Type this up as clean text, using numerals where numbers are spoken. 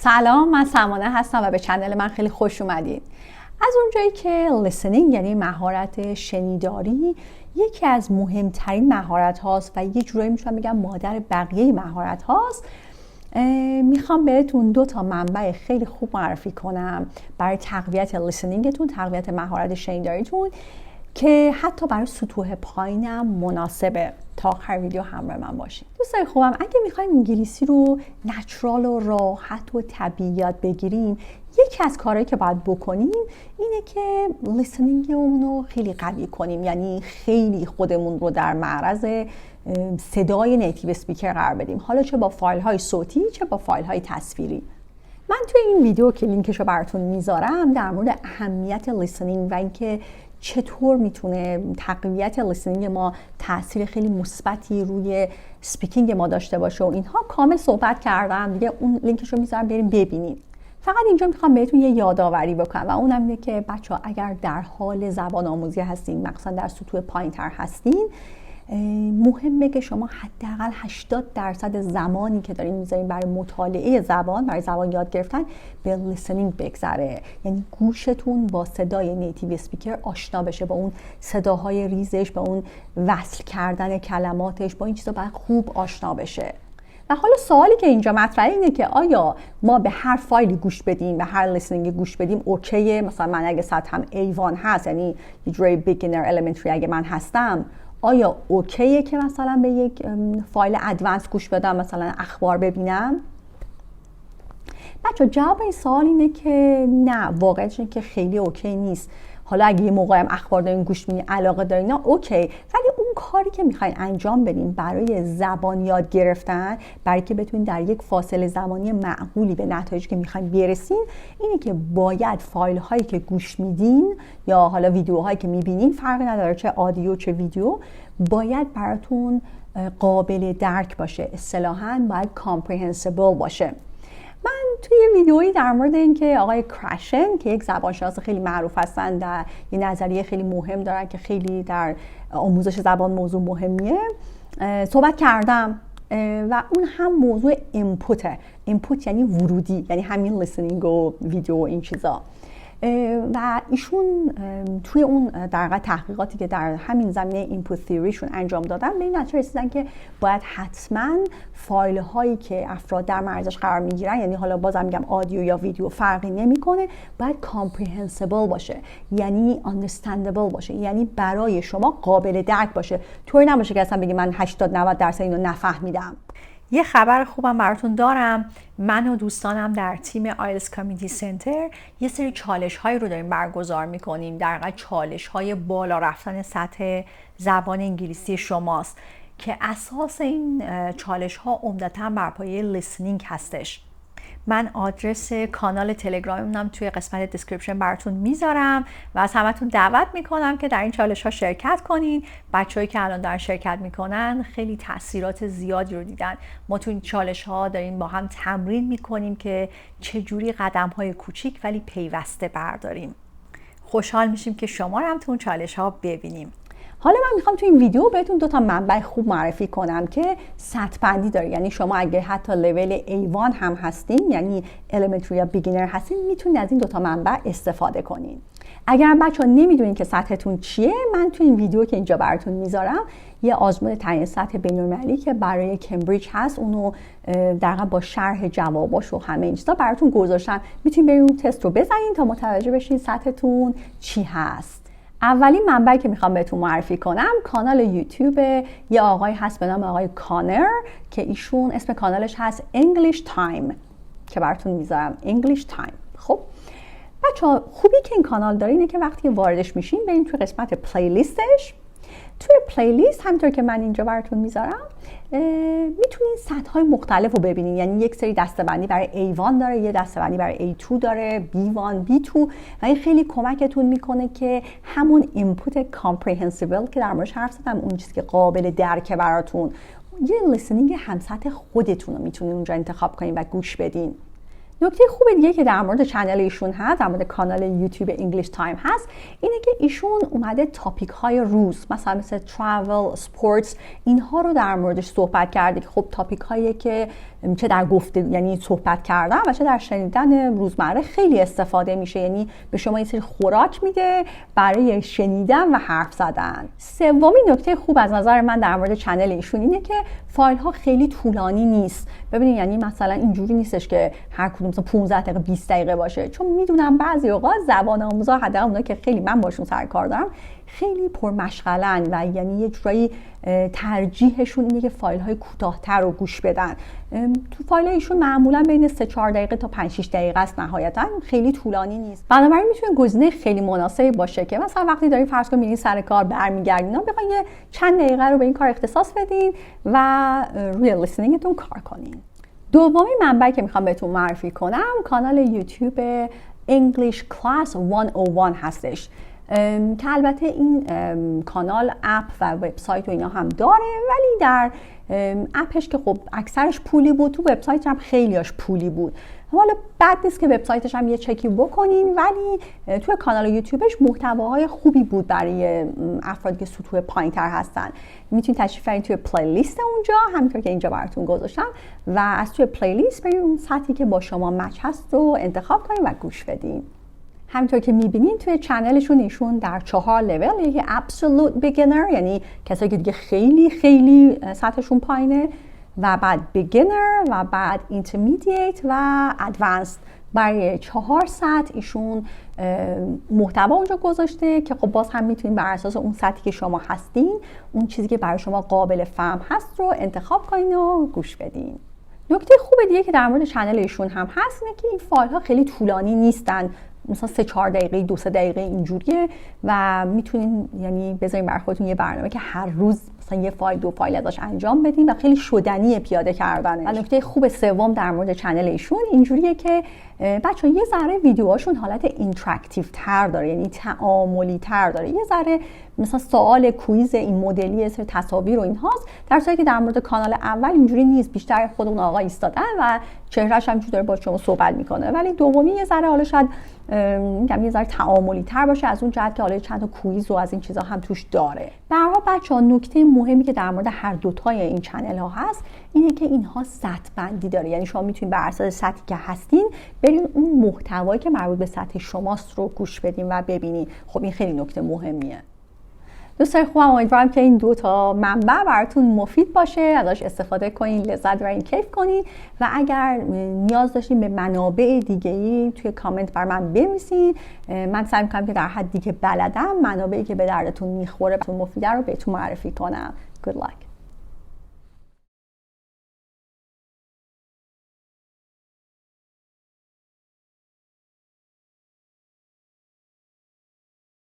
سلام، من سمانه هستم و به چنل من خیلی خوش اومدید. از اونجایی که listening یعنی مهارت شنیداری یکی از مهمترین مهارت هاست و یه جورایی میتونم بگم مادر بقیه مهارت هاست، میخوام بهتون 2 منبع خیلی خوب معرفی کنم برای تقویت listeningتون، تقویت مهارت شنیداریتون که حتی برای سطوح پایینم مناسبه. تا آخر ویدیو همراه من باشید. دوستان خوبم، اگه میخوایم انگلیسی رو نچرال و راحت و طبیعی یاد بگیریم، یکی از کارهایی که باید بکنیم اینه که لیسنینگمون رو خیلی قوی کنیم، یعنی خیلی خودمون رو در معرض صدای نیتیو اسپیکر قرار بدیم، حالا چه با فایل های صوتی چه با فایل های تصویری. من توی این ویدیو که لینکش رو براتون میذارم در مورد اهمیت لیسنینگ و اینکه چطور میتونه تقویت لیسنینگ ما تاثیر خیلی مثبتی روی سپیکینگ ما داشته باشه و اینها کامل صحبت کردم دیگه. اون لینکش رو میذارم بریم ببینید. فقط اینجا میخوام بهتون یه یادآوری بکنم و اونم اینه که بچه‌ها اگر در حال زبان آموزی هستین، مثلا در سطوح پایین‌تر هستین، مهمه که شما حداقل 80% زمانی که دارین میذارین برای مطالعه زبان، برای زبان یاد گرفتن، به لیسنینگ بگذره. یعنی گوشتون با صدای نیتیو اسپیکر آشنا بشه، با اون صداهای ریزش، با اون وصل کردن کلماتش، با این چیزا باید خوب آشنا بشه. و حالا سوالی که اینجا مطرحه اینه که آیا ما به هر فایلی گوش بدیم، به هر لیسنینگ گوش بدیم اوکیه؟ مثلا من اگه سطحم A1 هست، یعنی یه جوری بیگینر elementary اگه من هستم، آیا اوکیه که مثلا به یک فایل ادوانس گوش بدم، مثلا اخبار ببینم؟ بچه جواب این سوال اینه که نه، واقعیتش اینه که خیلی اوکی نیست. حالا اگه یه موقعی هم اخبار دارین گوش میدین، علاقه دارین، اوکی، ولی اون کاری که میخواین انجام بدین برای زبان یاد گرفتن، برای که بتونین در یک فاصله زمانی معقولی به نتایجی که میخواین برسین، اینه که باید فایل هایی که گوش میدین یا حالا ویدیوهایی که میبینین، فرقی نداره چه آدیو چه ویدیو، باید براتون قابل درک باشه. اصطلاحاً باید comprehensible باشه. من توی یه ویدیویی در مورد اینکه آقای کراشن که یک زبانشناس خیلی معروف هستن و یه نظریه خیلی مهم دارن که خیلی در آموزش زبان موضوع مهمیه صحبت کردم و اون هم موضوع اینپوته. اینپوت یعنی ورودی، یعنی همین لیسنینگ و ویدیو و این چیزا. و ایشون توی اون در واقع تحقیقاتی که در همین زمینه اینپوت تئوریشون انجام دادن، به این نتیجه رسیدن که باید حتما فایل هایی که افراد در معرضش قرار میگیرن، یعنی حالا بازم میگم آدیو یا ویدیو فرقی نمیکنه، باید کامپریهنسیبل باشه، یعنی understandable باشه، یعنی برای شما قابل درک باشه. طوری نباشه که اصلا بگی من 80-90% اینو نفهمیدم. یه خبر خوبم براتون دارم. من و دوستانم در تیم آیلتس کامیونیتی سنتر یه سری چالش‌هایی رو داریم برگزار می‌کنیم. در واقع چالش‌های بالا رفتن سطح زبان انگلیسی شماست که اساس این چالش‌ها عمدتاً بر پایه لیسنینگ هستش. من آدرس کانال تلگراممونم توی قسمت دیسکریپشن براتون میذارم و از همتون دعوت میکنم که در این چالش ها شرکت کنین. بچه‌هایی که الان دارن شرکت میکنن خیلی تاثیرات زیادی رو دیدن. ما توی این چالش ها داریم با هم تمرین میکنیم که چجوری قدم های کوچیک ولی پیوسته برداریم. خوشحال میشیم که شما رو هم تو اون چالش ها ببینیم. حالا من میخوام تو این ویدیو بهتون 2 منبع خوب معرفی کنم که سطح بندی داره. یعنی شما اگه حتی لول A1 هم هستین، یعنی elementary یا بیگینر هستین، میتونید از این 2 منبع استفاده کنین. اگر بچه‌ها نمیدونین که سطحتون چیه، من تو این ویدیو که اینجا براتون میذارم یه آزمون تعیین سطح بین‌المللی که برای کمبریج هست، اونو در واقع با شرح جواباش و همه این چیزا براتون گذاشتم. میتونین برین اون تست رو بزنین تا متوجه بشین سطحتون چی هست. اولین منبعی که میخوام بهتون معرفی کنم کانال یوتیوب یه آقای هست به نام آقای کانر که ایشون اسم کانالش هست English Time که براتون میذارم English Time. خب بچه‌ها، خوبی که این کانال داره اینه که وقتی واردش میشین بریم توی قسمت پلیلیستش. توی پلیلیست همونطور که من اینجا براتون میذارم میتونین سطح‌های مختلف رو ببینین. یعنی یک سری دسته‌بندی برای A1 داره، یه دسته‌بندی برای A2 داره، B1 B2 و این خیلی کمکتون میکنه که همون اینپوت کامپریهنسیبل که در موردش حرف زدم، اون چیزی که قابل درکه براتون، یه لیسنینگ هم سطح خودتون رو میتونین اونجا انتخاب کنین و گوش بدین. نکته خوب دیگه که در مورد چنل ایشون هست، در مورد کانال یوتیوب انگلیش تایم هست، اینه که ایشون اومده تاپیک های روز مثل travel، sports، اینها رو در موردش صحبت کرده که خب تاپیک هایی که چه در گفته یعنی صحبت کردن و چه در شنیدن روزمره خیلی استفاده میشه. یعنی به شما یه سری خوراک میده برای شنیدن و حرف زدن. سومین نکته خوب از نظر من در مورد چنل ایشون اینه که فایل ها خیلی طولانی نیست. ببینید یعنی مثلا اینجوری نیستش که هر کدوم مثلا 15 دقیقه 20 دقیقه باشه، چون میدونم بعضی اوقات زبان آموزا حداقل اونایی که خیلی من باشون سر کار دارم خیلی پرمشغلن و یعنی یه جورایی ترجیحشون اینه که فایل های کوتاه‌تر رو گوش بدن. تو فایل ایشون معمولا بین 3-4 دقیقه تا 5-6 دقیقه است، نهایتا خیلی طولانی نیست. بنابراین میتونه گزینه خیلی مناسبی باشه که مثلا وقتی دارین فرض کنید میرین سر کار برمیگردین بخواید یه چند دقیقه رو به این کار اختصاص بدین و روی لیسنینگتون کار کنین. دومین منبعی که میخوام بهتون معرفی کنم کانال یوتیوب English Class 101 هستش که البته این کانال اپ و وبسایت و اینا هم داره، ولی در اپش که خب اکثرش پولی بود، تو وبسایت هم خیلیاش پولی بود. حالا بد نیست که وبسایتش هم یه چکی بکنین، ولی توی کانال یوتیوبش محتواهای خوبی بود برای افرادی که سطوح پایین‌تر هستن. میتونید تشریف برید توی پلیلیست اونجا همونطور که اینجا براتون گذاشتم و از توی پلیلیست برید اون سطحی که با شما مچ هست رو انتخاب کنین و گوش بدین. همینطور که میبینین توی چنلشون ایشون در 4 لول، یکی absolute beginner یعنی کسایی که دیگه خیلی خیلی سطحشون پایینه، و بعد beginner و بعد intermediate و advanced. برای 4 سطح ایشون محتوا اونجا گذاشته که خب باز هم میتونین بر اساس اون سطحی که شما هستین اون چیزی که برای شما قابل فهم هست رو انتخاب کنین و گوش بدین. نکته خوب دیگه که در مورد چنل ایشون هم هست اینه که این فایل ها خیلی طولانی نیستن، مثلا 3-4 دقیقه 2-3 دقیقه اینجوریه و میتونین یعنی بذارین برای خودتون یه برنامه که هر روز مثلا یه فایل 2 فایل ازش انجام بدین و خیلی شدنیه پیاده کردنش. و نکته خوب سوم در مورد چنل ایشون اینجوریه که بچه‌ها یه ذره ویدیوهاشون حالت اینتراکتیو تر داره، یعنی تعاملی تر داره. یه ذره مثلا سوال کویز این مدلی سر تصاویر و اینهاست، در صورتی که در مورد کانال اول اینجوری نیست، بیشتر خود اون آقا ایستادن و چهرهش هم اینجوری داره با شما صحبت میکنه. ولی دومی یه ذره حالا شاید میگم یه ذره تعاملی تر باشه از اون جهت که حالا چند تا کویز و از این چیزا هم توش داره. به هر حال بچه‌ها نکته مهمی که در مورد هر دوتای این چنل ها هست اینه که اینها سطح بندی داره، یعنی شما میتونید بر اساس سطحی که هستین برین اون محتوایی که مربوط به سطح شماست رو گوش بدین و ببینین. خب این خیلی نکته مهمیه. دوستان خوبم، امیدوارم که این 2 تا منبع براتون مفید باشه، ازش استفاده کنین، لذت ببرین، کیف کنین و اگر نیاز داشتین به منابع دیگه‌ای توی کامنت بر من بنویسین. من سعی می‌کنم که در حدی که بلدم منابعی که به دردتون میخوره، بهتون مفیده رو بهتون معرفی کنم. Good luck.